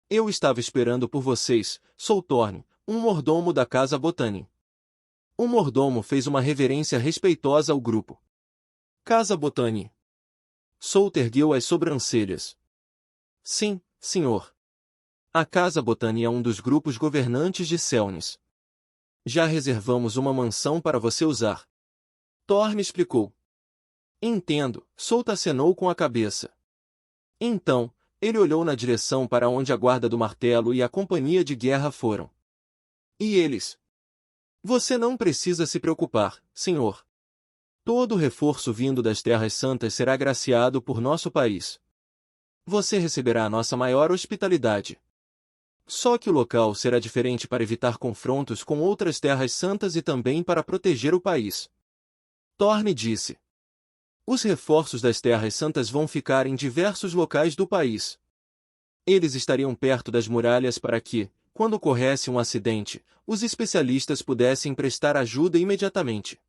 Eu estava esperando por vocês, sou Thorne, um mordomo da casa Botany. O mordomo fez uma reverência respeitosa ao grupo. Casa Botany. Soult ergueu as sobrancelhas. Sim, senhor. A Casa Botany é um dos grupos governantes de Selnis. Já reservamos uma mansão para você usar. Thorne explicou. Entendo, Soult acenou com a cabeça. Então, ele olhou na direção para onde a guarda do martelo e a companhia de guerra foram. E eles? Você não precisa se preocupar, senhor. Todo o reforço vindo das Terras Santas será agraciado por nosso país. Você receberá a nossa maior hospitalidade. Só que o local será diferente para evitar confrontos com outras Terras Santas e também para proteger o país. Thorne disse. Os reforços das Terras Santas vão ficar em diversos locais do país. Eles estariam perto das muralhas para que, quando ocorresse um acidente, os especialistas pudessem prestar ajuda imediatamente.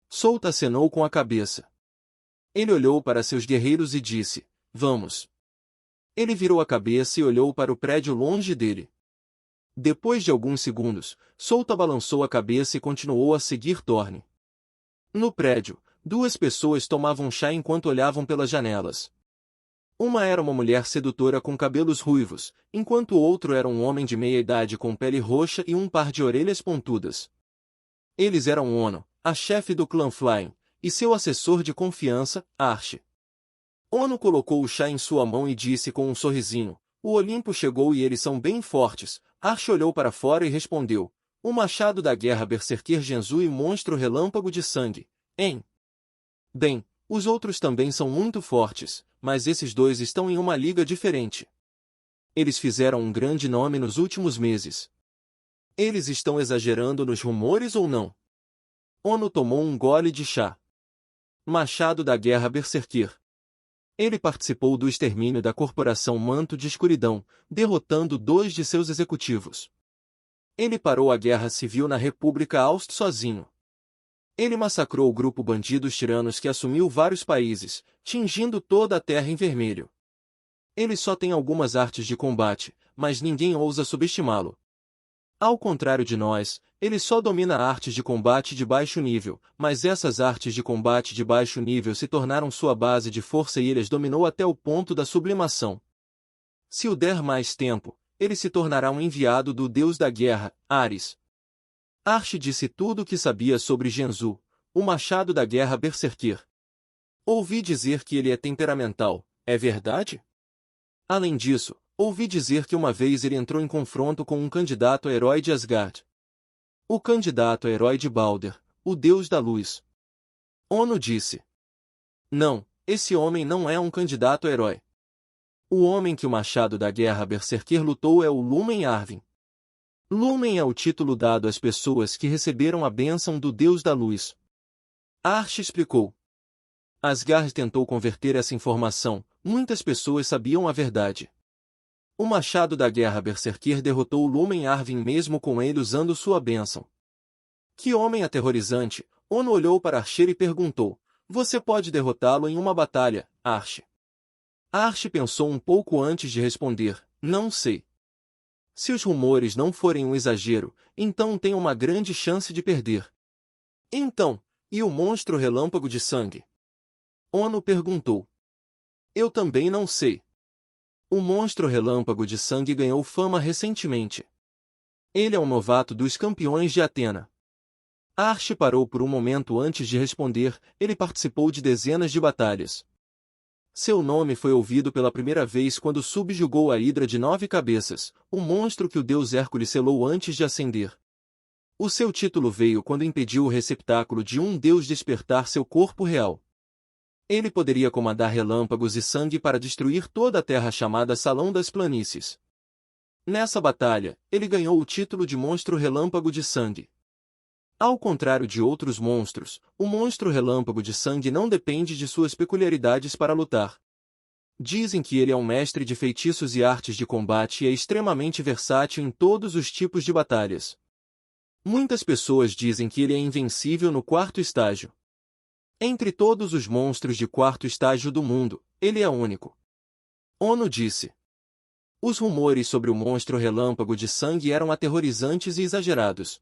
Soult acenou com a cabeça. Ele olhou para seus guerreiros e disse, vamos. Ele virou a cabeça e olhou para o prédio longe dele. Depois de alguns segundos, Soult balançou a cabeça e continuou a seguir Thorne. No prédio, duas pessoas tomavam chá enquanto olhavam pelas janelas. Uma era uma mulher sedutora com cabelos ruivos, enquanto o outro era um homem de meia-idade com pele roxa e um par de orelhas pontudas. Eles eram Ono, a chefe do clã Flynn, e seu assessor de confiança, Archie. Ono colocou o chá em sua mão e disse com um sorrisinho, o Olimpo chegou e eles são bem fortes. Archie olhou para fora e respondeu, o machado da guerra Berserker Genzu e monstro relâmpago de sangue, hein? Bem, os outros também são muito fortes, mas esses dois estão em uma liga diferente. Eles fizeram um grande nome nos últimos meses. Eles estão exagerando nos rumores ou não? Ono tomou um gole de chá. Machado da guerra Berserker. Ele participou do extermínio da Corporação Manto de Escuridão, derrotando 2 de seus executivos. Ele parou a guerra civil na República Aust sozinho. Ele massacrou o grupo Bandidos Tiranos que assumiu vários países, tingindo toda a Terra em vermelho. Ele só tem algumas artes de combate, mas ninguém ousa subestimá-lo. Ao contrário de nós, ele só domina artes de combate de baixo nível, mas essas artes de combate de baixo nível se tornaram sua base de força e ele as dominou até o ponto da sublimação. Se o der mais tempo, ele se tornará um enviado do deus da guerra, Ares. Archie disse tudo o que sabia sobre Genzu, o machado da guerra Berserker. Ouvi dizer que ele é temperamental, é verdade? Além disso, ouvi dizer que uma vez ele entrou em confronto com um candidato a herói de Asgard. O candidato a herói de Balder, o deus da luz. Ono disse. Não, esse homem não é um candidato a herói. O homem que o machado da guerra Berserker lutou é o Lumen Arvin. Lumen é o título dado às pessoas que receberam a bênção do deus da luz. Archie explicou. Asgard tentou converter essa informação, muitas pessoas sabiam a verdade. O machado da guerra Berserker derrotou o Lumen Arvin mesmo com ele usando sua bênção. Que homem aterrorizante! Ono olhou para Archer e perguntou, você pode derrotá-lo em uma batalha, Archie? Archie pensou um pouco antes de responder, não sei. Se os rumores não forem um exagero, então tem uma grande chance de perder. Então, e o monstro relâmpago de sangue? Ono perguntou. Eu também não sei. O monstro relâmpago de sangue ganhou fama recentemente. Ele é um novato dos campeões de Atena. Archie parou por um momento antes de responder, ele participou de dezenas de batalhas. Seu nome foi ouvido pela primeira vez quando subjugou a Hidra de 9 cabeças, o monstro que o deus Hércules selou antes de ascender. O seu título veio quando impediu o receptáculo de um deus despertar seu corpo real. Ele poderia comandar relâmpagos e sangue para destruir toda a terra chamada Salão das Planícies. Nessa batalha, ele ganhou o título de Monstro Relâmpago de Sangue. Ao contrário de outros monstros, o Monstro Relâmpago de Sangue não depende de suas peculiaridades para lutar. Dizem que ele é um mestre de feitiços e artes de combate e é extremamente versátil em todos os tipos de batalhas. Muitas pessoas dizem que ele é invencível no 4º estágio. Entre todos os monstros de 4º estágio do mundo, ele é único. Ono disse. Os rumores sobre o monstro relâmpago de sangue eram aterrorizantes e exagerados.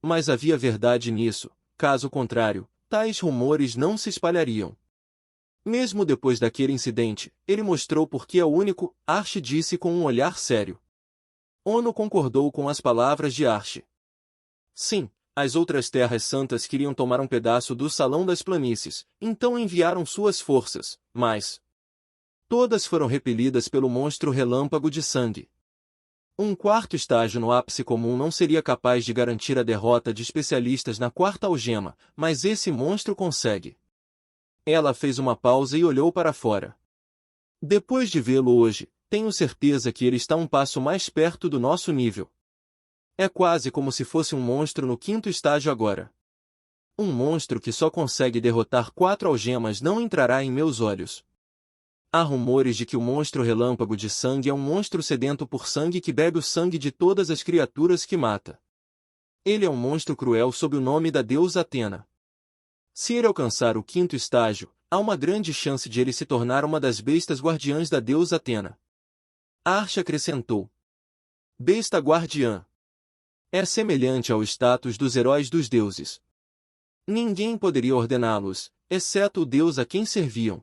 Mas havia verdade nisso, caso contrário, tais rumores não se espalhariam. Mesmo depois daquele incidente, ele mostrou por que é o único, Archie disse com um olhar sério. Ono concordou com as palavras de Archie. Sim, as outras terras santas queriam tomar um pedaço do Salão das Planícies, então enviaram suas forças, mas todas foram repelidas pelo monstro relâmpago de sangue. Um quarto estágio no ápice comum não seria capaz de garantir a derrota de especialistas na quarta algema, mas esse monstro consegue. Ela fez uma pausa e olhou para fora. Depois de vê-lo hoje, tenho certeza que ele está um passo mais perto do nosso nível. É quase como se fosse um monstro no quinto estágio agora. Um monstro que só consegue derrotar 4 algemas não entrará em meus olhos. Há rumores de que o monstro relâmpago de sangue é um monstro sedento por sangue que bebe o sangue de todas as criaturas que mata. Ele é um monstro cruel sob o nome da deusa Atena. Se ele alcançar o quinto estágio, há uma grande chance de ele se tornar uma das bestas guardiãs da deusa Atena. Archie acrescentou. Besta guardiã. É semelhante ao status dos heróis dos deuses. Ninguém poderia ordená-los, exceto o deus a quem serviam.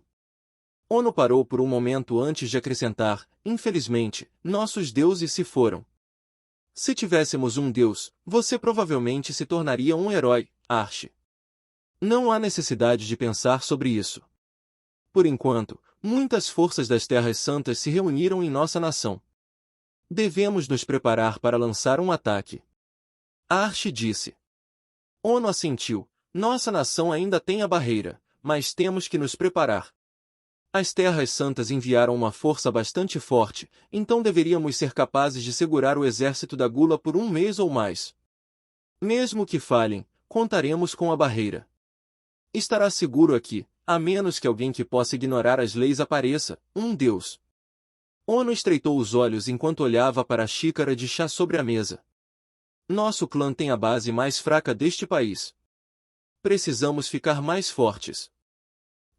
Ono parou por um momento antes de acrescentar, infelizmente, nossos deuses se foram. Se tivéssemos um deus, você provavelmente se tornaria um herói, Archie. Não há necessidade de pensar sobre isso. Por enquanto, muitas forças das Terras Santas se reuniram em nossa nação. Devemos nos preparar para lançar um ataque. Archie disse. Ono assentiu. Nossa nação ainda tem a barreira, mas temos que nos preparar. As Terras Santas enviaram uma força bastante forte, então deveríamos ser capazes de segurar o exército da Gula por um mês ou mais. Mesmo que falhem, contaremos com a barreira. Estará seguro aqui, a menos que alguém que possa ignorar as leis apareça, um deus. Ono estreitou os olhos enquanto olhava para a xícara de chá sobre a mesa. Nosso clã tem a base mais fraca deste país. Precisamos ficar mais fortes.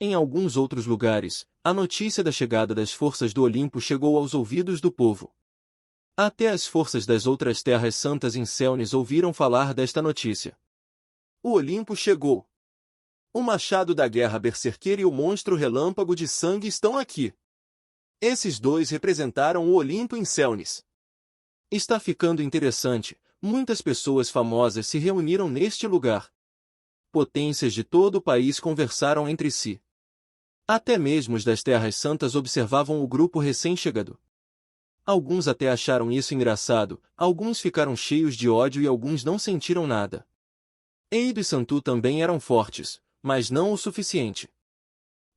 Em alguns outros lugares, a notícia da chegada das forças do Olimpo chegou aos ouvidos do povo. Até as forças das outras terras santas em Selnis ouviram falar desta notícia. O Olimpo chegou. O machado da guerra berserqueira e o monstro relâmpago de sangue estão aqui. Esses dois representaram o Olimpo em Selnis. Está ficando interessante, muitas pessoas famosas se reuniram neste lugar. Potências de todo o país conversaram entre si. Até mesmo os das Terras Santas observavam o grupo recém-chegado. Alguns até acharam isso engraçado, alguns ficaram cheios de ódio e alguns não sentiram nada. Eido e Santu também eram fortes, mas não o suficiente.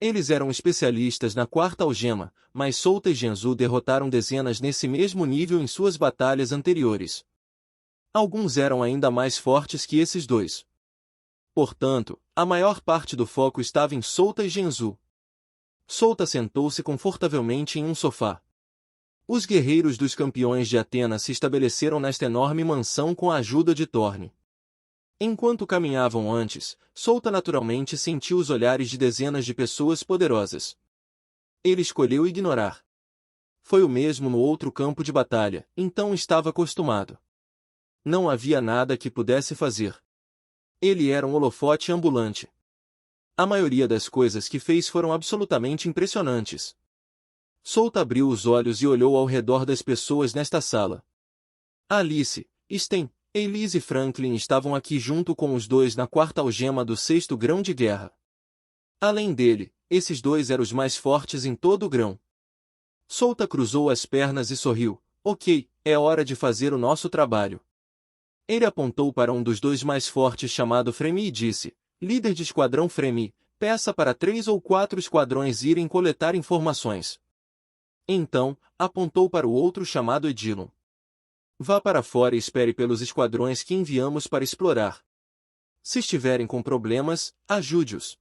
Eles eram especialistas na quarta algema, mas Souta e Genzu derrotaram dezenas nesse mesmo nível em suas batalhas anteriores. Alguns eram ainda mais fortes que esses dois. Portanto, a maior parte do foco estava em Souta e Genzu. Souta sentou-se confortavelmente em um sofá. Os guerreiros dos campeões de Atena se estabeleceram nesta enorme mansão com a ajuda de Thorne. Enquanto caminhavam antes, Souta naturalmente sentiu os olhares de dezenas de pessoas poderosas. Ele escolheu ignorar. Foi o mesmo no outro campo de batalha, então estava acostumado. Não havia nada que pudesse fazer. Ele era um holofote ambulante. A maioria das coisas que fez foram absolutamente impressionantes. Souta abriu os olhos e olhou ao redor das pessoas nesta sala. Alice, Sten, Elise e Franklin estavam aqui junto com os dois na quarta algema do sexto grão de guerra. Além dele, esses dois eram os mais fortes em todo o grão. Souta cruzou as pernas e sorriu. Ok, é hora de fazer o nosso trabalho. Ele apontou para um dos dois mais fortes chamado Fremi e disse, líder de esquadrão Fremi, peça para 3 ou 4 esquadrões irem coletar informações. Então, apontou para o outro chamado Edilon. Vá para fora e espere pelos esquadrões que enviamos para explorar. Se estiverem com problemas, ajude-os.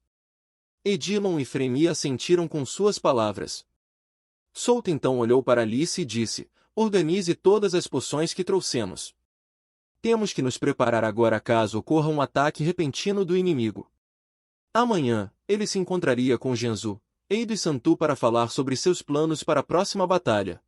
Edilon e Fremi assentiram com suas palavras. Souta então olhou para Alice e disse, organize todas as poções que trouxemos. Temos que nos preparar agora caso ocorra um ataque repentino do inimigo. Amanhã, ele se encontraria com Genzu, Eido e Santu para falar sobre seus planos para a próxima batalha.